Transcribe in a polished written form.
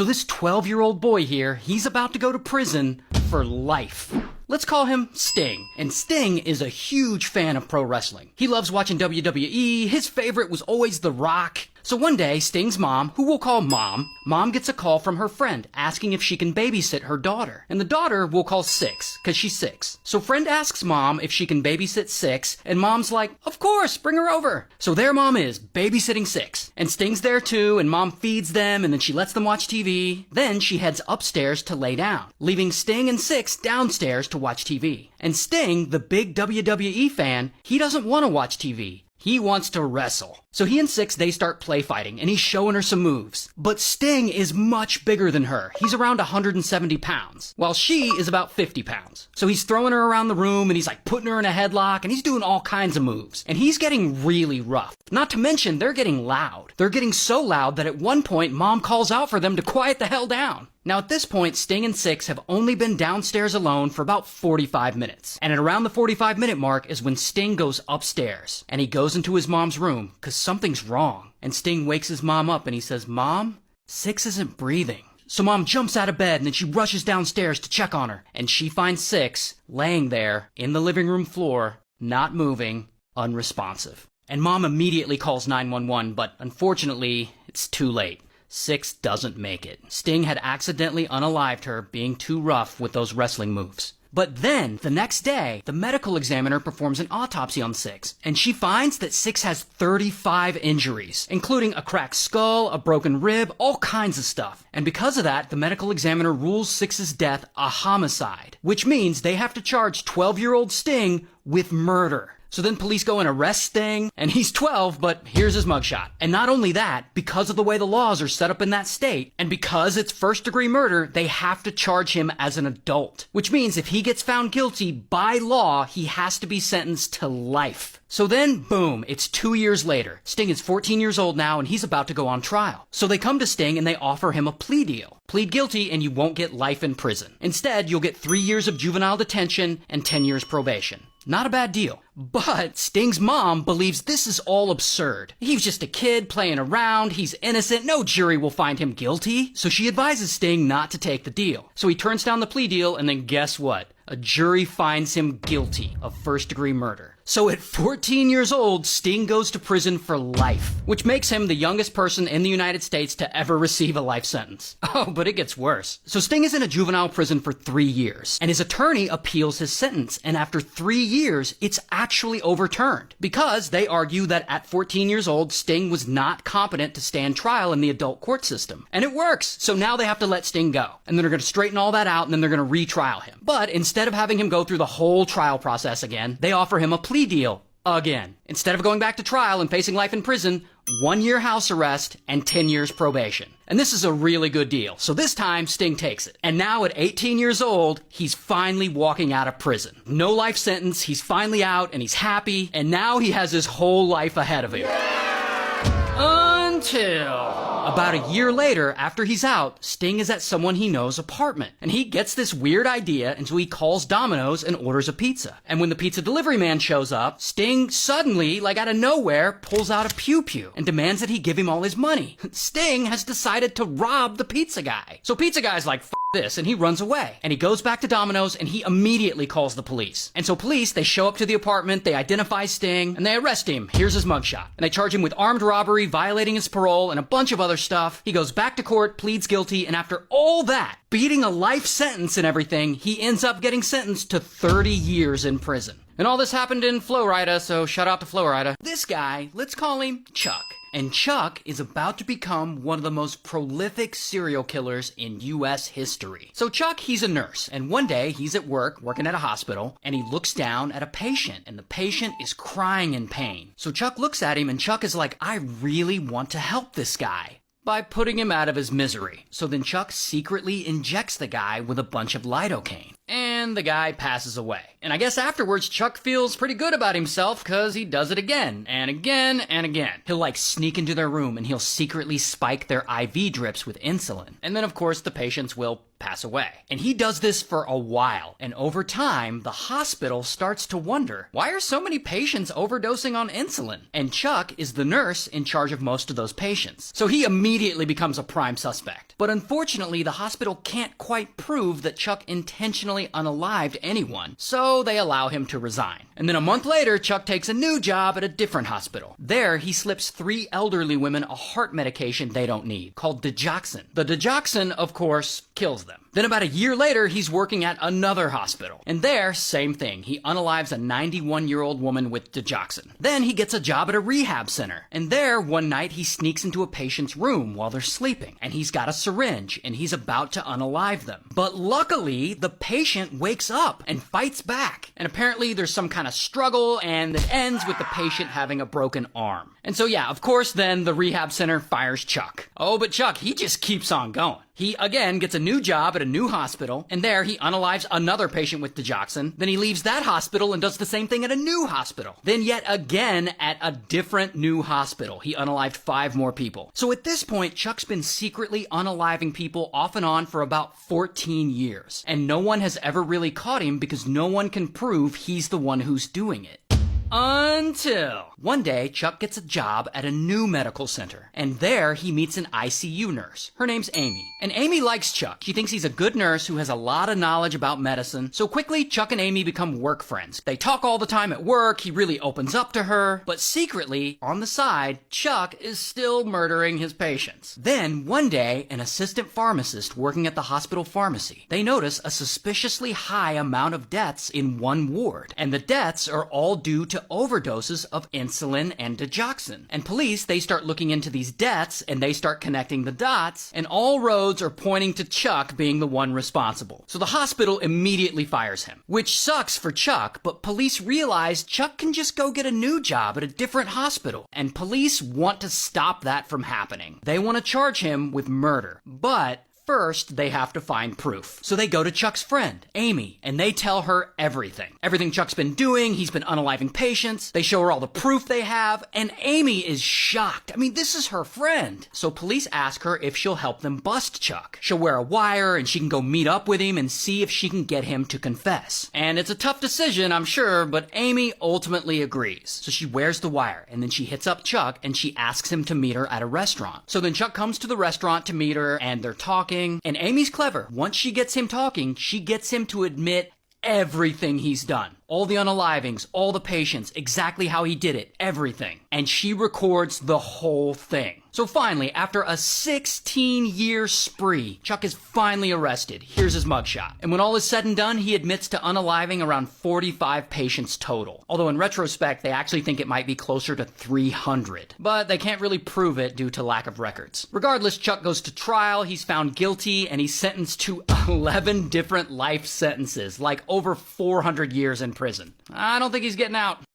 So this 12-year-old boy here, he's about to go to prison for life. Let's call him Sting. And Sting is a huge fan of pro wrestling. He loves watching WWE. His favorite was always The Rock. So one day, Sting's mom, who we'll call Mom gets a call from her friend asking if she can babysit her daughter. And the daughter we'll call Six, because she's 6. So friend asks Mom if she can babysit Six, and Mom's like, of course, bring her over. So there Mom is, babysitting Six. And Sting's there too, and Mom feeds them, and then she lets them watch TV. Then she heads upstairs to lay down, leaving Sting and Six downstairs to watch TV. And Sting, the big WWE fan, he doesn't want to watch TV. He wants to wrestle. So he and Six, they start play fighting, and he's showing her some moves. But Sting is much bigger than her. He's around 170 pounds, while she is about 50 pounds. So he's throwing her around the room, and he's like putting her in a headlock, and he's doing all kinds of moves. And he's getting really rough. Not to mention, they're getting loud. They're getting so loud that at one point, Mom calls out for them to quiet the hell down. Now at this point, Sting and Six have only been downstairs alone for about 45 minutes. And at around the 45-minute mark is when Sting goes upstairs. And he goes into his mom's room, because something's wrong. And Sting wakes his mom up and he says, Mom, Six isn't breathing. So Mom jumps out of bed and then she rushes downstairs to check on her. And she finds Six laying there in the living room floor, not moving, unresponsive. And Mom immediately calls 911, but unfortunately, it's too late. Six doesn't make it. Sting had accidentally unalived her, being too rough with those wrestling moves. But then, the next day, the medical examiner performs an autopsy on Six, and she finds that Six has 35 injuries, including a cracked skull, a broken rib, all kinds of stuff. And because of that, the medical examiner rules Six's death a homicide, which means they have to charge 12-year-old Sting with murder. So then police go and arrest Sting, and he's 12, but here's his mugshot. And not only that, because of the way the laws are set up in that state, and because it's first-degree murder, they have to charge him as an adult. Which means if he gets found guilty, by law, he has to be sentenced to life. So then, boom, it's 2 years later. Sting is 14 years old now, and he's about to go on trial. So they come to Sting and they offer him a plea deal. Plead guilty and you won't get life in prison. Instead, you'll get 3 years of juvenile detention and 10 years probation. Not a bad deal. But Sting's mom believes this is all absurd. He was just a kid playing around, he's innocent, no jury will find him guilty. So she advises Sting not to take the deal. So he turns down the plea deal, and then guess what? A jury finds him guilty of first-degree murder. So at 14 years old, Sting goes to prison for life, which makes him the youngest person in the United States to ever receive a life sentence. Oh, but it gets worse. So Sting is in a juvenile prison for 3 years, and his attorney appeals his sentence, and after 3 years, it's actually overturned, because they argue that at 14 years old, Sting was not competent to stand trial in the adult court system. And it works, so now they have to let Sting go. And then they're going to straighten all that out, and then they're going to retrial him. But instead of having him go through the whole trial process again, they offer him a plea deal again. Instead of going back to trial and facing life in prison, 1 year house arrest and 10 years probation. And this is a really good deal. So this time, Sting takes it. And now at 18 years old, he's finally walking out of prison. No life sentence, he's finally out and he's happy, and now he has his whole life ahead of him. Until about a year later, after he's out, Sting is at someone he know's apartment. And he gets this weird idea, and so he calls Domino's and orders a pizza. And when the pizza delivery man shows up, Sting suddenly, like out of nowhere, pulls out a pew-pew and demands that he give him all his money. Sting has decided to rob the pizza guy. So pizza guy's like, F this, and he runs away. And he goes back to Domino's, and he immediately calls the police. And so police, they show up to the apartment, they identify Sting, and they arrest him. Here's his mugshot. And they charge him with armed robbery, violating his parole, and a bunch of other stuff. He goes back to court, pleads guilty, and after all that, beating a life sentence and everything, he ends up getting sentenced to 30 years in prison. And all this happened in Florida, so shout out to Florida. This guy, let's call him Chuck. And Chuck is about to become one of the most prolific serial killers in U.S. history. So Chuck, he's a nurse, and one day he's at work, working at a hospital, and he looks down at a patient, and the patient is crying in pain. So Chuck looks at him, and Chuck is like, I really want to help this guy by putting him out of his misery. So then Chuck secretly injects the guy with a bunch of lidocaine. And the guy passes away. And I guess afterwards, Chuck feels pretty good about himself because he does it again and again and again. He'll like sneak into their room and he'll secretly spike their IV drips with insulin. And then of course the patients will pass pass away. And he does this for a while, and over time, the hospital starts to wonder, why are so many patients overdosing on insulin? And Chuck is the nurse in charge of most of those patients. So he immediately becomes a prime suspect. But unfortunately, the hospital can't quite prove that Chuck intentionally unalived anyone, so they allow him to resign. And then a month later, Chuck takes a new job at a different hospital. There, he slips 3 elderly women a heart medication they don't need, called digoxin. The digoxin, of course, kills them. Then about a year later, he's working at another hospital. And there, same thing. He unalives a 91-year-old woman with digoxin. Then he gets a job at a rehab center. And there, one night, he sneaks into a patient's room while they're sleeping. And he's got a syringe, and he's about to unalive them. But luckily, the patient wakes up and fights back. And apparently, there's some kind of struggle, and it ends with the patient having a broken arm. And so yeah, of course, then the rehab center fires Chuck. Oh, but Chuck, he just keeps on going. He, again, gets a new job at a new hospital, and there he unalives another patient with digoxin. Then he leaves that hospital and does the same thing at a new hospital. Then yet again at a different new hospital. He unalived 5 more people. So at this point, Chuck's been secretly unaliving people off and on for about 14 years. And no one has ever really caught him because no one can prove he's the one who's doing it. Until one day, Chuck gets a job at a new medical center, and there he meets an ICU nurse. Her name's Amy. And Amy likes Chuck. She thinks he's a good nurse who has a lot of knowledge about medicine. So quickly, Chuck and Amy become work friends. They talk all the time at work. He really opens up to her. But secretly, on the side, Chuck is still murdering his patients. Then, one day, an assistant pharmacist working at the hospital pharmacy, they notice a suspiciously high amount of deaths in one ward. And the deaths are all due to overdoses of insulin and digoxin. And police, they start looking into these deaths and they start connecting the dots, and all roads are pointing to Chuck being the one responsible. So the hospital immediately fires him, which sucks for Chuck, but police realize Chuck can just go get a new job at a different hospital. And police want to stop that from happening. They want to charge him with murder, but first, they have to find proof. So they go to Chuck's friend, Amy, and they tell her everything. Everything Chuck's been doing, he's been unaliving patients. They show her all the proof they have, and Amy is shocked. I mean, this is her friend. So police ask her if she'll help them bust Chuck. She'll wear a wire, and she can go meet up with him and see if she can get him to confess. And it's a tough decision, I'm sure, but Amy ultimately agrees. So she wears the wire, and then she hits up Chuck, and she asks him to meet her at a restaurant. So then Chuck comes to the restaurant to meet her, and they're talking. And Amy's clever. Once she gets him talking, she gets him to admit everything he's done. All the unalivings, all the patients, exactly how he did it, everything. And she records the whole thing. So finally, after a 16-year spree, Chuck is finally arrested. Here's his mugshot. And when all is said and done, he admits to unaliving around 45 patients total. Although in retrospect, they actually think it might be closer to 300. But they can't really prove it due to lack of records. Regardless, Chuck goes to trial, he's found guilty, and he's sentenced to 11 different life sentences, like over 400 years in prison. I don't think he's getting out.